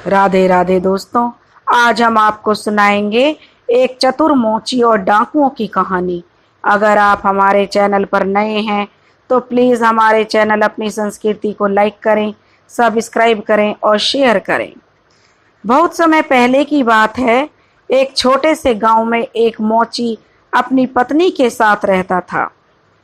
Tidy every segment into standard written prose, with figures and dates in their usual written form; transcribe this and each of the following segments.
राधे राधे दोस्तों। आज हम आपको सुनाएंगे एक चतुर मोची और डाकुओं की कहानी। अगर आप हमारे चैनल पर नए हैं तो प्लीज़ हमारे चैनल अपनी संस्कृति को लाइक करें, सब्सक्राइब करें और शेयर करें। बहुत समय पहले की बात है। एक छोटे से गांव में एक मोची अपनी पत्नी के साथ रहता था।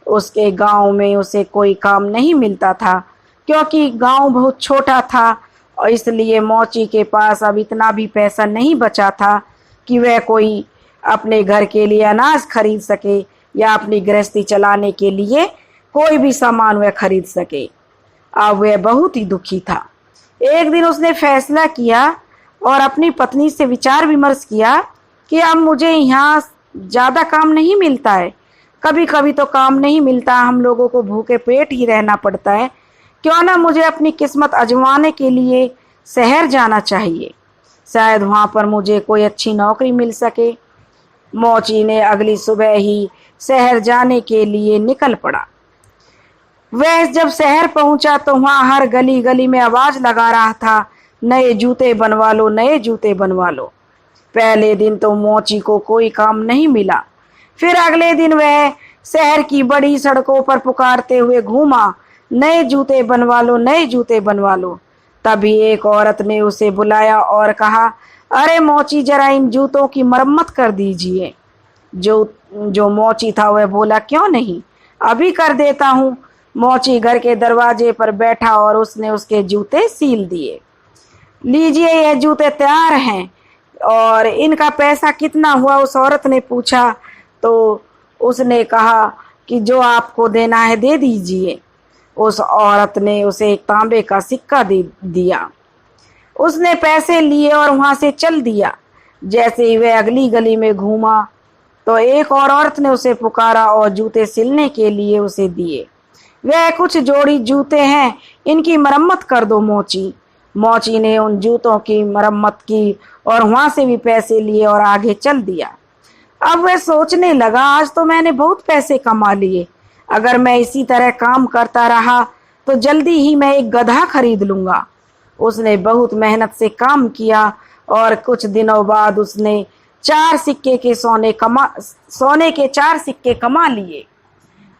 उसके गांव में उसे कोई काम नहीं मिलता था क्योंकि गांव बहुत छोटा था और इसलिए मोची के पास अब इतना भी पैसा नहीं बचा था कि वह कोई अपने घर के लिए अनाज खरीद सके या अपनी गृहस्थी चलाने के लिए कोई भी सामान वह खरीद सके। अब वह बहुत ही दुखी था। एक दिन उसने फैसला किया और अपनी पत्नी से विचार विमर्श किया कि अब मुझे यहाँ ज़्यादा काम नहीं मिलता है, कभी कभी तो काम नहीं मिलता, हम लोगों को भूखे पेट ही रहना पड़ता है। क्यों ना मुझे अपनी किस्मत आजमाने के लिए शहर जाना चाहिए, शायद वहाँ पर मुझे कोई अच्छी नौकरी मिल सके। मोची ने अगली सुबह ही शहर जाने के लिए निकल पड़ा। वह जब शहर पहुंचा तो वहाँ हर गली गली में आवाज लगा रहा था, नए जूते बनवा लो, नए जूते बनवा लो। पहले दिन तो मोची को कोई काम नहीं मिला। फिर अगले दिन वह शहर की बड़ी सड़कों पर पुकारते हुए घूमा, नए जूते बनवा लो, नए जूते बनवा लो। तभी एक औरत ने उसे बुलाया और कहा, अरे मोची, जरा इन जूतों की मरम्मत कर दीजिए। जो मोची था वह बोला, क्यों नहीं, अभी कर देता हूँ। मोची घर के दरवाजे पर बैठा और उसने उसके जूते सील दिए। लीजिए, यह जूते तैयार हैं और इनका पैसा कितना हुआ, उस औरत ने पूछा। तो उसने कहा कि जो आपको देना है दे दीजिए। उस औरत ने उसे एक तांबे का सिक्का दे दिया। उसने पैसे लिए और वहां से चल दिया। जैसे ही वह अगली गली में घूमा तो एक और औरत ने उसे पुकारा और जूते सिलने के लिए उसे दिए। वह कुछ जोड़ी जूते हैं, इनकी मरम्मत कर दो मोची। मोची ने उन जूतों की मरम्मत की और वहां से भी पैसे लिए और आगे चल दिया। अब वह सोचने लगा, आज तो मैंने बहुत पैसे कमा लिए, अगर मैं इसी तरह काम करता रहा तो जल्दी ही मैं एक गधा खरीद लूंगा। उसने बहुत मेहनत से काम किया और कुछ दिनों बाद उसने सोने के 4 सिक्के कमा लिए।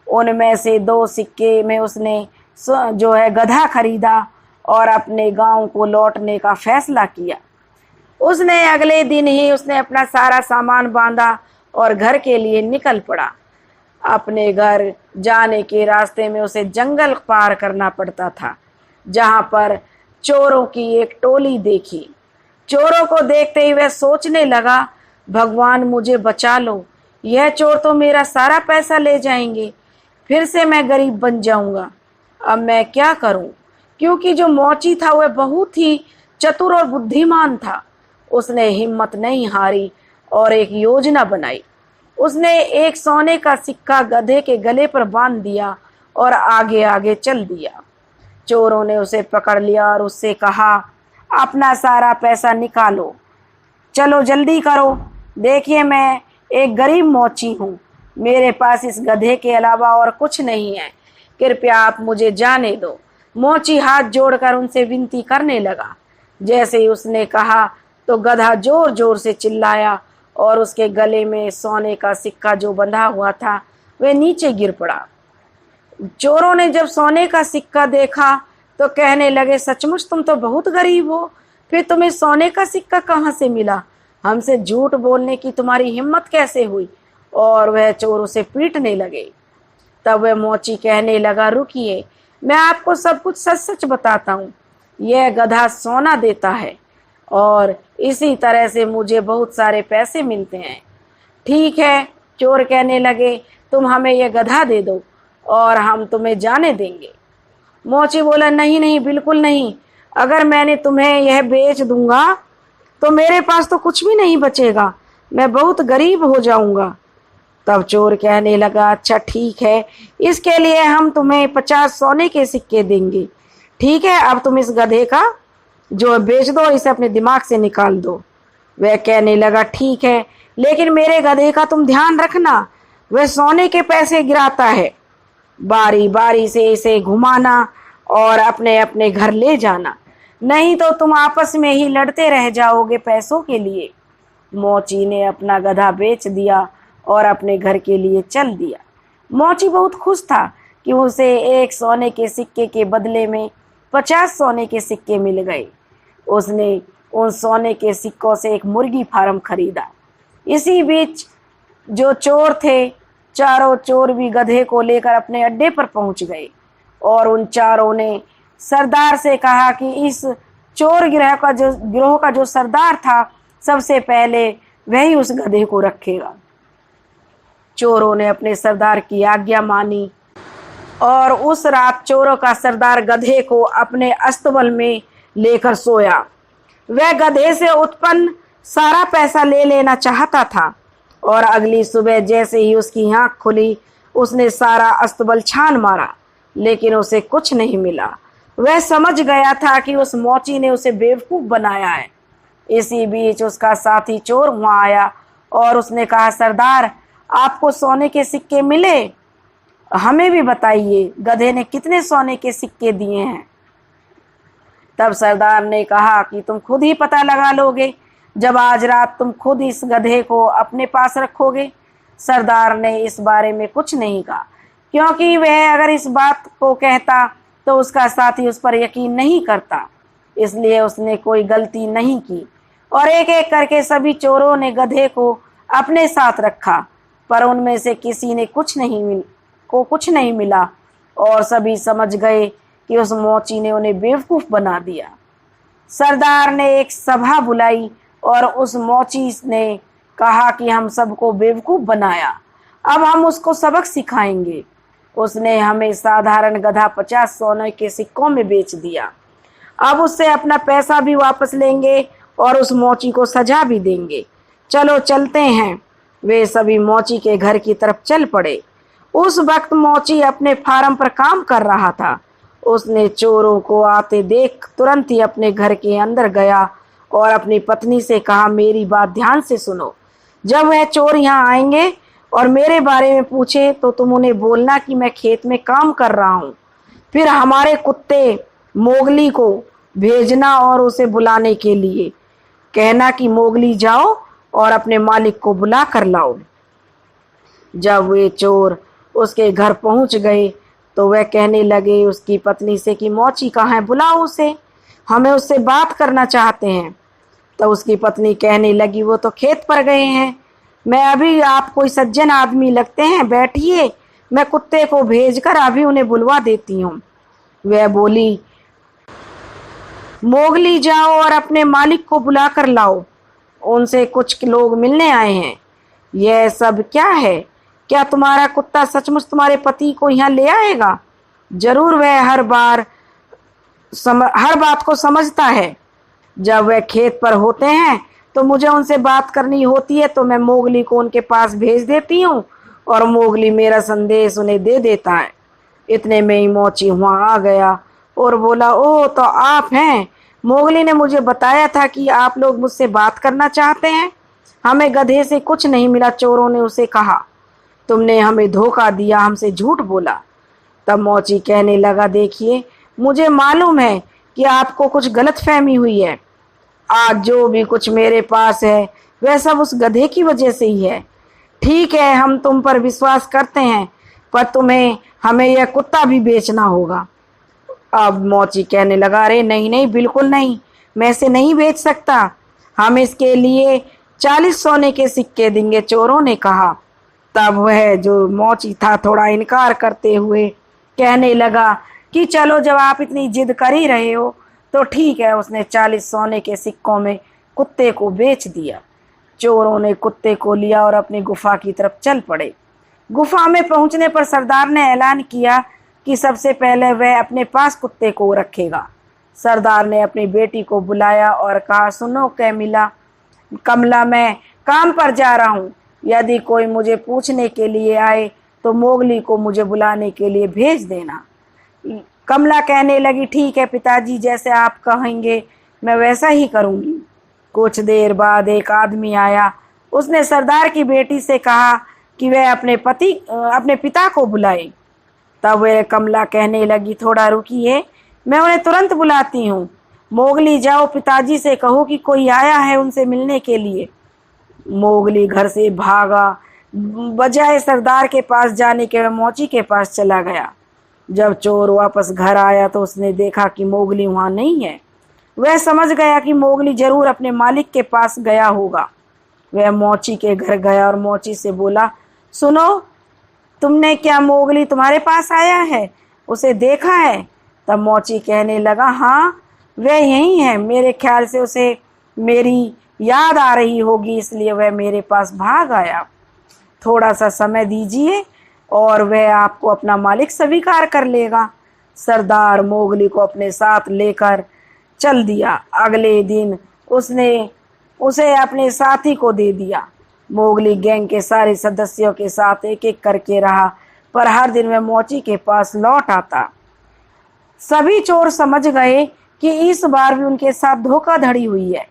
उनमें से 2 सिक्के में उसने जो है गधा खरीदा और अपने गांव को लौटने का फैसला किया। उसने अगले दिन ही उसने अपना सारा सामान बांधा और घर के लिए निकल पड़ा। अपने घर जाने के रास्ते में उसे जंगल पार करना पड़ता था, जहां पर चोरों की एक टोली देखी। चोरों को देखते ही वह सोचने लगा, भगवान मुझे बचा लो, यह चोर तो मेरा सारा पैसा ले जाएंगे, फिर से मैं गरीब बन जाऊंगा। अब मैं क्या करूं? क्योंकि जो मोची था वह बहुत ही चतुर और बुद्धिमान था। उसने हिम्मत नहीं हारी और एक योजना बनाई। उसने एक सोने का सिक्का गधे के गले पर बांध दिया और आगे आगे चल दिया। चोरों ने उसे पकड़ लिया और उससे कहा, अपना सारा पैसा निकालो, चलो जल्दी करो, देखिए मैं एक गरीब मोची हूँ, मेरे पास इस गधे के अलावा और कुछ नहीं है, कृपया आप मुझे जाने दो। मोची हाथ जोड़कर उनसे विनती करने लगा। जैसे ही उसने कहा तो गधा जोर जोर से चिल्लाया और उसके गले में सोने का सिक्का जो बंधा हुआ था वह नीचे गिर पड़ा। चोरों ने जब सोने का सिक्का देखा तो कहने लगे, सचमुच तुम तो बहुत गरीब हो, फिर तुम्हें सोने का सिक्का कहाँ से मिला? हमसे झूठ बोलने की तुम्हारी हिम्मत कैसे हुई? और वह चोर उसे पीटने लगे। तब वह मोची कहने लगा, रुकिए, मैं आपको सब कुछ सच सच बताता हूँ। यह गधा सोना देता है और इसी तरह से मुझे बहुत सारे पैसे मिलते हैं। ठीक है, चोर कहने लगे, तुम हमें यह गधा दे दो और हम तुम्हें जाने देंगे। मोची बोला, नहीं नहीं, बिल्कुल नहीं, अगर मैंने तुम्हें यह बेच दूंगा तो मेरे पास तो कुछ भी नहीं बचेगा, मैं बहुत गरीब हो जाऊंगा। तब चोर कहने लगा, अच्छा ठीक है, इसके लिए हम तुम्हें 50 सोने के सिक्के देंगे। ठीक है, अब तुम इस गधे का जो बेच दो, इसे अपने दिमाग से निकाल दो। वह कहने लगा, ठीक है, लेकिन मेरे गधे का तुम ध्यान रखना, वह सोने के पैसे गिराता है, बारी बारी से इसे घुमाना और अपने अपने घर ले जाना। नहीं तो तुम आपस में ही लड़ते रह जाओगे पैसों के लिए। मोची ने अपना गधा बेच दिया और अपने घर के लिए चल दिया। मोची बहुत खुश था कि उसे 1 सोने के सिक्के के बदले में 50 सोने के सिक्के मिल गए। उसने उन सोने के सिक्कों से एक मुर्गी फार्म खरीदा। इसी बीच जो चोर थे, चारों चोर भी गधे को लेकर अपने अड्डे पर पहुंच गए और उन चारों ने सरदार से कहा कि इस चोर गिरोह का जो सरदार था, सबसे पहले वही उस गधे को रखेगा। चोरों ने अपने सरदार की आज्ञा मानी और उस रात चोरों का सरदार गधे को अपने अस्तबल में लेकर सोया। वह गधे से उत्पन्न सारा पैसा ले लेना चाहता था और अगली सुबह जैसे ही उसकी आंख खुली, उसने सारा अस्तबल छान मारा, लेकिन उसे कुछ नहीं मिला। वह समझ गया था कि उस मोची ने उसे बेवकूफ बनाया है। इसी बीच उसका साथी चोर वहां आया और उसने कहा, सरदार, आपको सोने के सिक्के मिले? हमें भी बताइए, गधे ने कितने सोने के सिक्के दिए हैं? तब सरदार ने कहा कि तुम खुद ही पता लगा लोगे जब आज रात तुम खुद इस गधे को अपने पास रखोगे। सरदार ने इस बारे में कुछ नहीं कहा, क्योंकि वह अगर इस बात को कहता तो उसका साथी उस पर यकीन नहीं करता। इसलिए उसने कोई गलती नहीं की और एक एक करके सभी चोरों ने गधे को अपने साथ रखा, पर उनमें से किसी ने कुछ नहीं मिला और सभी समझ गए कि उस मोची ने उन्हें बेवकूफ बना दिया। सरदार ने एक सभा बुलाई और उस मोची ने कहा कि हम सबको बेवकूफ बनाया, अब हम उसको सबक सिखाएंगे। उसने हमें साधारण गधा 50 सोने के सिक्कों में बेच दिया। अब उससे अपना पैसा भी वापस लेंगे और उस मोची को सजा भी देंगे। चलो चलते हैं। वे सभी मोची के घर की तरफ चल पड़े। उस वक्त मोची अपने फार्म पर काम कर रहा था। उसने चोरों को आते देख तुरंत ही अपने घर के अंदर गया और अपनी पत्नी से कहा, मेरी बात ध्यान से सुनो। जब वह चोर यहाँ आएंगे और मेरे बारे में पूछे तो तुम उन्हें बोलना कि मैं खेत में काम कर रहा हूँ। फिर हमारे कुत्ते मोगली को भेजना और उसे बुलाने के लिए कहना कि मोगली जाओ और अपने मालिक को बुला कर लाओ। जब वे चोर उसके घर पहुंच गए तो वह कहने लगे उसकी पत्नी से कि मोची कहाँ है, बुलाओ उसे, हमें उससे बात करना चाहते हैं। तो उसकी पत्नी कहने लगी, वो तो खेत पर गए हैं। मैं अभी, आप कोई सज्जन आदमी लगते हैं, बैठिए, मैं कुत्ते को भेजकर अभी उन्हें बुलवा देती हूँ। वह बोली, मोगली जाओ और अपने मालिक को बुला कर लाओ, उनसे कुछ लोग मिलने आए हैं। यह सब क्या है? क्या तुम्हारा कुत्ता सचमुच तुम्हारे पति को यहाँ ले आएगा? जरूर, वह हर बात को समझता है। जब वह खेत पर होते हैं तो मुझे उनसे बात करनी होती है, तो मैं मोगली को उनके पास भेज देती हूँ और मोगली मेरा संदेश उन्हें दे देता है। इतने में ही मोची वहाँ आ गया और बोला, ओह, तो आप हैं। मोगली ने मुझे बताया था कि आप लोग मुझसे बात करना चाहते हैं। हमें गधे से कुछ नहीं मिला, चोरों ने उसे कहा। तुमने हमें धोखा दिया, हमसे झूठ बोला। तब मोची कहने लगा, देखिए, मुझे मालूम है कि आपको कुछ गलतफहमी हुई है। आज जो भी कुछ मेरे पास है वह सब उस गधे की वजह से ही है। ठीक है, हम तुम पर विश्वास करते हैं, पर तुम्हें हमें यह कुत्ता भी बेचना होगा। अब मोची कहने लगा, अरे नहीं नहीं, बिल्कुल नहीं, मैं इसे नहीं बेच सकता। हम इसके लिए 40 सोने के सिक्के देंगे, चोरों ने कहा। तब वह जो मोची था थोड़ा इनकार करते हुए कहने लगा कि चलो, जब आप इतनी जिद कर ही रहे हो तो ठीक है। उसने 40 सोने के सिक्कों में कुत्ते को बेच दिया। चोरों ने कुत्ते को लिया और अपनी गुफा की तरफ चल पड़े। गुफा में पहुंचने पर सरदार ने ऐलान किया कि सबसे पहले वह अपने पास कुत्ते को रखेगा। सरदार ने अपनी बेटी को बुलाया और कहा, सुनो कमला, मैं काम पर जा रहा हूँ। यदि कोई मुझे पूछने के लिए आए तो मोगली को मुझे बुलाने के लिए भेज देना। कमला कहने लगी, ठीक है पिताजी, जैसे आप कहेंगे मैं वैसा ही करूँगी। कुछ देर बाद एक आदमी आया। उसने सरदार की बेटी से कहा कि वह अपने पिता को बुलाए। तब वह कमला कहने लगी, थोड़ा रुकिए, मैं उन्हें तुरंत बुलाती हूँ। मोगली जाओ पिताजी से कहो कि कोई आया है उनसे मिलने के लिए। मोगली घर से भागा, बजाय सरदार के पास जाने के वह मोची के पास चला गया। जब चोर वापस घर आया तो उसने देखा कि मोगली वहां नहीं है। वह समझ गया कि मोगली जरूर अपने मालिक के पास गया होगा। वह मोची के घर गया और मोची से बोला, सुनो, तुमने क्या मोगली तुम्हारे पास आया है, उसे देखा है? तब मोची कहने लगा, हाँ वह यही है, मेरे ख्याल से उसे मेरी याद आ रही होगी इसलिए वह मेरे पास भाग आया। थोड़ा सा समय दीजिए और वह आपको अपना मालिक स्वीकार कर लेगा। सरदार मोगली को अपने साथ लेकर चल दिया। अगले दिन उसने उसे अपने साथी को दे दिया। मोगली गैंग के सारे सदस्यों के साथ एक एक करके रहा, पर हर दिन वह मोची के पास लौट आता। सभी चोर समझ गए कि इस बार भी उनके साथ धोखाधड़ी हुई है।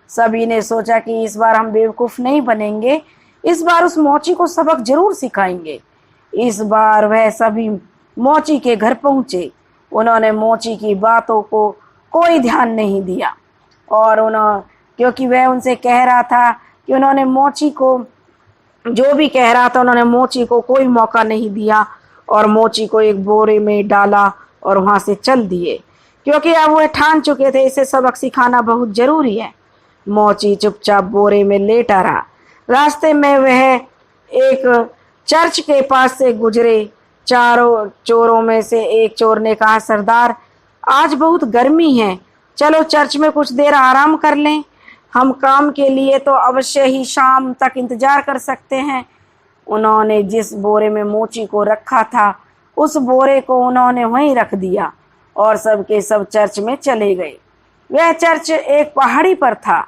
सभी ने सोचा कि इस बार हम बेवकूफ नहीं बनेंगे, इस बार उस मोची को सबक जरूर सिखाएंगे। इस बार वह सभी मोची के घर पहुंचे। उन्होंने मोची की बातों को कोई ध्यान नहीं दिया और क्योंकि वह उनसे कह रहा था कि उन्होंने मोची को जो भी कह रहा था उन्होंने मोची को कोई मौका नहीं दिया और मोची को एक बोरे में डाला और वहां से चल दिए, क्योंकि अब वह ठान चुके थे इसे सबक सिखाना बहुत जरूरी है। मोची चुपचाप बोरे में लेटा रहा। रास्ते में वह एक चर्च के पास से गुजरे। चारों चोरों में से एक चोर ने कहा, सरदार आज बहुत गर्मी है, चलो चर्च में कुछ देर आराम कर लें, हम काम के लिए तो अवश्य ही शाम तक इंतजार कर सकते हैं। उन्होंने जिस बोरे में मोची को रखा था उस बोरे को उन्होंने वहीं रख दिया और सबके सब चर्च में चले गए। वह चर्च एक पहाड़ी पर था।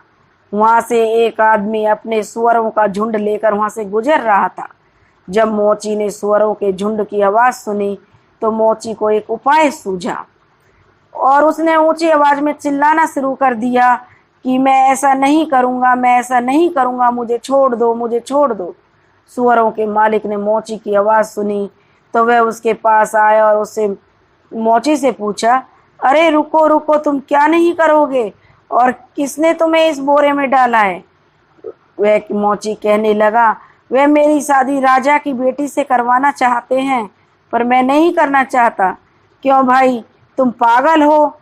वहां से एक आदमी अपने सुअरों का झुंड लेकर वहां से गुजर रहा था। जब मोची ने सुअरों के झुंड की आवाज सुनी तो मोची को एक उपाय सूझा और उसने ऊंची आवाज में चिल्लाना शुरू कर दिया कि मैं ऐसा नहीं करूंगा, मैं ऐसा नहीं करूंगा, मुझे छोड़ दो, मुझे छोड़ दो। सुअरों के मालिक ने मोची की आवाज सुनी तो वह उसके पास आया और उससे मोची से पूछा, अरे रुको रुको, तुम क्या नहीं करोगे और किसने तुम्हें इस बोरे में डाला है? वह मोची कहने लगा, वह मेरी शादी राजा की बेटी से करवाना चाहते हैं पर मैं नहीं करना चाहता। क्यों भाई, तुम पागल हो?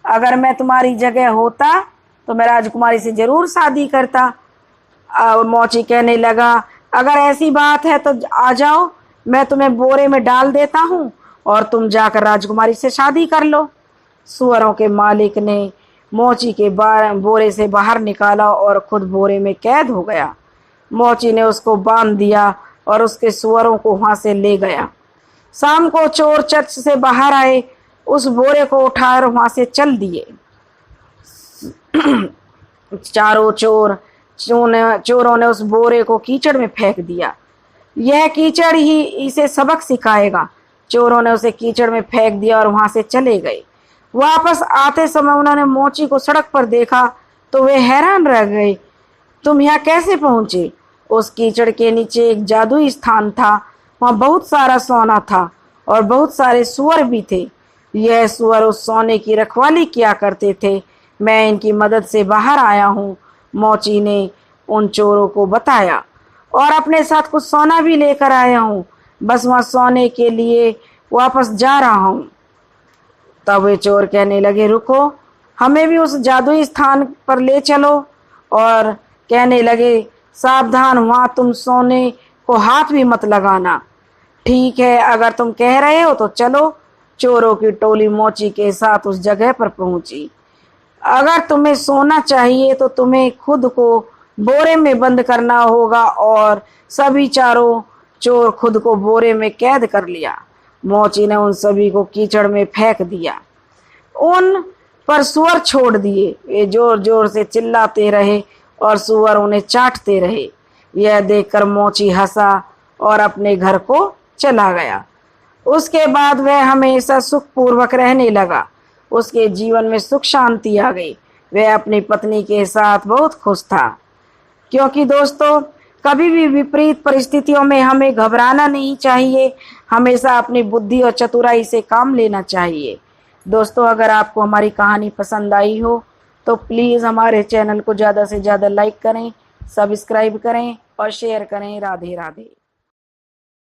अगर मैं तुम्हारी जगह होता तो मैं राजकुमारी से जरूर शादी करता। मोची कहने लगा, अगर ऐसी बात है तो आ जाओ, मैं तुम्हें बोरे में डाल देता हूँ और तुम जाकर राजकुमारी से शादी कर लो। सुअरों के मालिक ने मोची के बोरे से बाहर निकाला और खुद बोरे में कैद हो गया। मोची ने उसको बांध दिया और उसके सुअरों को वहां से ले गया। शाम को चोर चर्च से बाहर आए, उस बोरे को उठाकर वहां से चल दिए। चारों चोरों ने उस बोरे को कीचड़ में फेंक दिया। यह कीचड़ ही इसे सबक सिखाएगा। चोरों ने उसे कीचड़ में फेंक दिया और वहां से चले गए। वापस आते समय उन्होंने मोची को सड़क पर देखा तो वे हैरान रह गए। तुम यहाँ कैसे पहुंचे? उस कीचड़ के नीचे एक जादुई स्थान था। वहां बहुत सारा सोना था और बहुत सारे सुअर भी थे। यह सुअर उस सोने की रखवाली किया करते थे। मैं इनकी मदद से बाहर आया हूँ, मोची ने उन चोरों को बताया, और अपने साथ कुछ सोना भी लेकर आया हूँ। बस वहां सोने के लिए वापस जा रहा हूँ। तब वे चोर कहने लगे, रुको, हमें भी उस जादुई स्थान पर ले चलो। और कहने लगे, सावधान, वहां तुम सोने को हाथ भी मत लगाना। ठीक है, अगर तुम कह रहे हो तो चलो। चोरों की टोली मोची के साथ उस जगह पर पहुंची। अगर तुम्हें सोना चाहिए तो तुम्हें खुद को बोरे में बंद करना होगा, और सभी चारों चोर खुद को बोरे में कैद कर लिया। मोची ने उन सभी को कीचड़ में फेंक दिया। उन पर सुअर छोड़ दिए। वे जोर जोर से चिल्लाते रहे और सुअर उन्हें चाटते रहे। यह देखकर मोची हंसा और अपने घर को चला गया। उसके बाद वह हमेशा सुखपूर्वक रहने लगा। उसके जीवन में सुख शांति आ गई। वह अपनी पत्नी के साथ बहुत खुश था। क्योंकि दोस्तों, कभी भी विपरीत परिस्थितियों में हमें घबराना नहीं चाहिए। हमेशा अपनी बुद्धि और चतुराई से काम लेना चाहिए। दोस्तों, अगर आपको हमारी कहानी पसंद आई हो तो प्लीज़ हमारे चैनल को ज़्यादा से ज़्यादा लाइक करें, सब्सक्राइब करें और शेयर करें। राधे राधे।